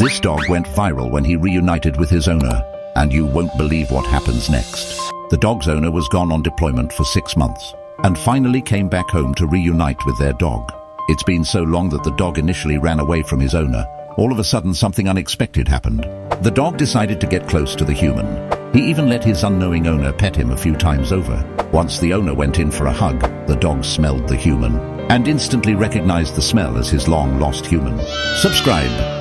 This dog went viral when he reunited with his owner, and you won't believe what happens next. The dog's owner was gone on deployment for 6 months, and finally came back home to reunite with their dog. It's been so long that the dog initially ran away from his owner. All of a sudden, something unexpected happened. The dog decided to get close to the human. He even let his unknowing owner pet him a few times over. Once the owner went in for a hug, the dog smelled the human and instantly recognized the smell as his long-lost human. Subscribe.